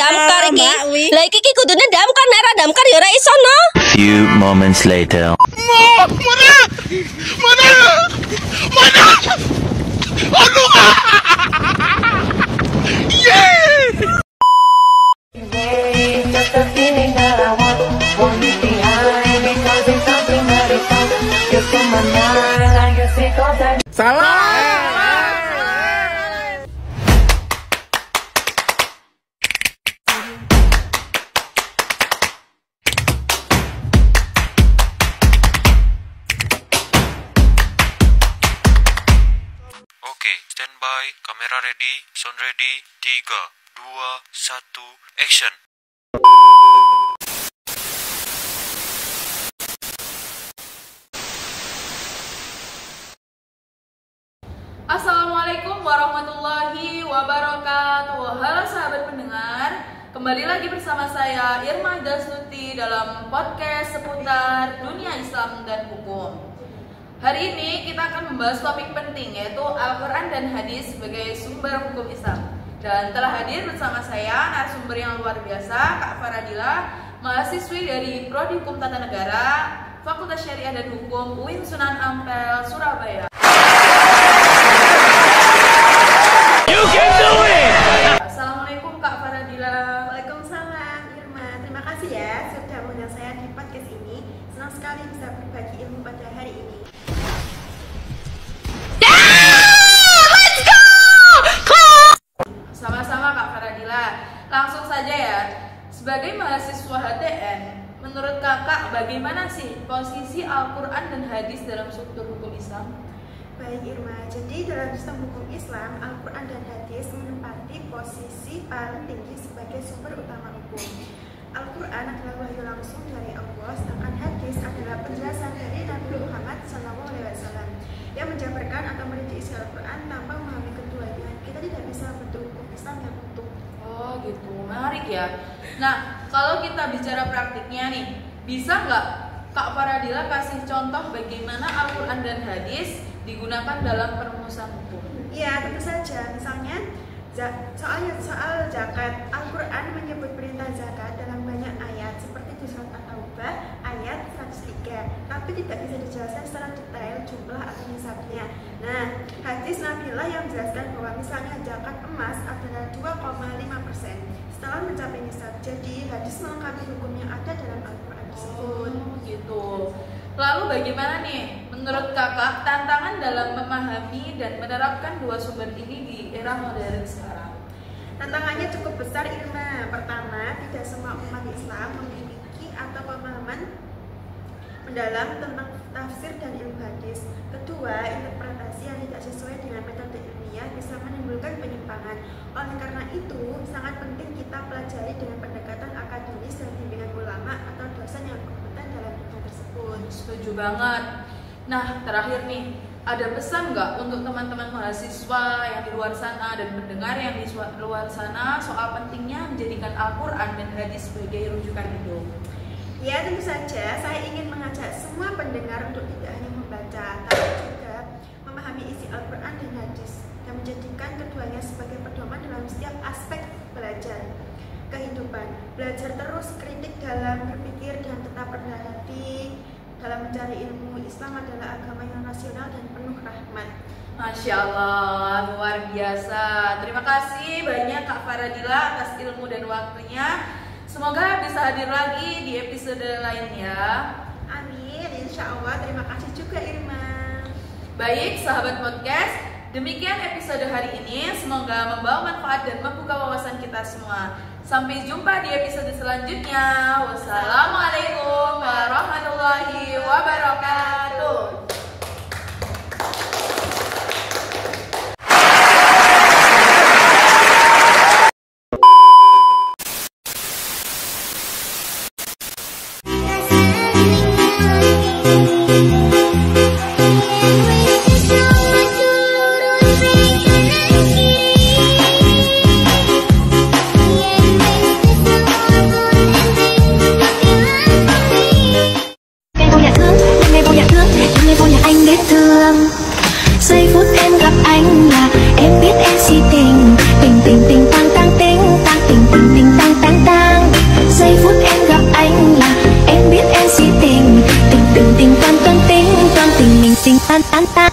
damkar iki. Lah iki kudune damkar, nek ora damkar ya ora iso no. Few moments later. Oke, standby, kamera ready, sound ready, 3, 2, 1, action. Assalamualaikum warahmatullahi wabarakatuh. Halo sahabat pendengar, kembali lagi bersama saya Irma Dasnuti dalam podcast seputar dunia Islam dan hukum. Hari ini kita akan membahas topik penting, yaitu Al-Quran dan Hadis sebagai sumber hukum Islam. Dan telah hadir bersama saya narasumber yang luar biasa, Kak Faradila, mahasiswi dari Prodi Hukum Tata Negara, Fakultas Syariah dan Hukum UIN Sunan Ampel, Surabaya. You can do it. Assalamualaikum Kak Faradila. Waalaikumsalam Irma. Terima kasih ya sudah mengundang saya di podcast ini. Senang sekali bisa berbagi ilmu pada hari ini. Sama-sama Kak Faradila. Langsung saja ya. Sebagai mahasiswa HTN, menurut Kakak bagaimana sih posisi Al-Quran dan Hadis dalam struktur hukum Islam? Baik Irma, jadi dalam sistem hukum Islam, Al-Quran dan Hadis menempati posisi paling tinggi sebagai sumber utama hukum. Al-Quran adalah wahyu langsung dari Allah, sedangkan Hadis adalah penjelasan dari Nabi Muhammad SAW yang menjabarkan atau merinci isi Al-Quran tanpa memahami keduanya. Kita tidak bisa bentuk hukum Islam yang utuh. Oh gitu, menarik ya. Nah, kalau kita bicara praktiknya nih, bisa nggak Kak Faradila kasih contoh bagaimana Al-Quran dan Hadis digunakan dalam perumusan hukum? Iya, tentu saja. Misalnya soal zakat, Al-Quran menyebut perintah zakat dalam banyak ayat seperti di surat At-Taubah ayat 103, tapi tidak bisa dijelaskan secara detail jumlah atau nisabnya. Nah, hadis Nabilah yang menjelaskan bahwa misalnya zakat emas adalah 2,5% setelah mencapai nisab. Jadi hadis melengkapi hukum yang ada dalam Al-Quran tersebut. Oh gitu. Lalu bagaimana nih menurut Kakak tantangan dalam memahami dan menerapkan dua sumber ini di era modern sekarang? Tantangannya cukup besar Irma. Pertama, tidak semua umat Islam memiliki atau pemahaman mendalam tentang tafsir dan ilmu hadis. Kedua, interpretasi yang tidak sesuai dengan metode ilmiah bisa menimbulkan penyimpangan. Oleh karena itu, sangat penting kita pelajari dengan pendekatan akademis dan bimbingan ulama atau dosen yang kompeten dalam bidang tersebut. Setuju banget. Nah, terakhir nih, ada pesan nggak untuk teman-teman mahasiswa yang di luar sana dan pendengar yang di luar sana soal pentingnya menjadikan Al-Quran dan Hadis sebagai rujukan hidup? Ya, tentu saja saya ingin mengajak semua pendengar untuk tidak hanya membaca, tapi juga memahami isi Al-Quran dan Hadis dan menjadikan keduanya sebagai pedoman dalam setiap aspek belajar kehidupan. Belajar terus kritik dalam berpikir dan tetap rendah hati dalam mencari ilmu. Islam adalah agama yang rasional dan penuh rahmat. Masya Allah, luar biasa. Terima kasih banyak Kak Faradila atas ilmu dan waktunya. Semoga bisa hadir lagi di episode lainnya. Amin, insya Allah. Terima kasih juga Irma. Baik sahabat podcast, demikian episode hari ini. Semoga membawa manfaat dan membuka wawasan kita semua. Sampai jumpa di episode selanjutnya. Wassalamualaikum warahmatullahi wabarakatuh. Giây phút em gặp anh là em biết em si tình, tình tình tình tăng tăng tình tăng tình tình tình tăng tăng. ting ting tan tan tan.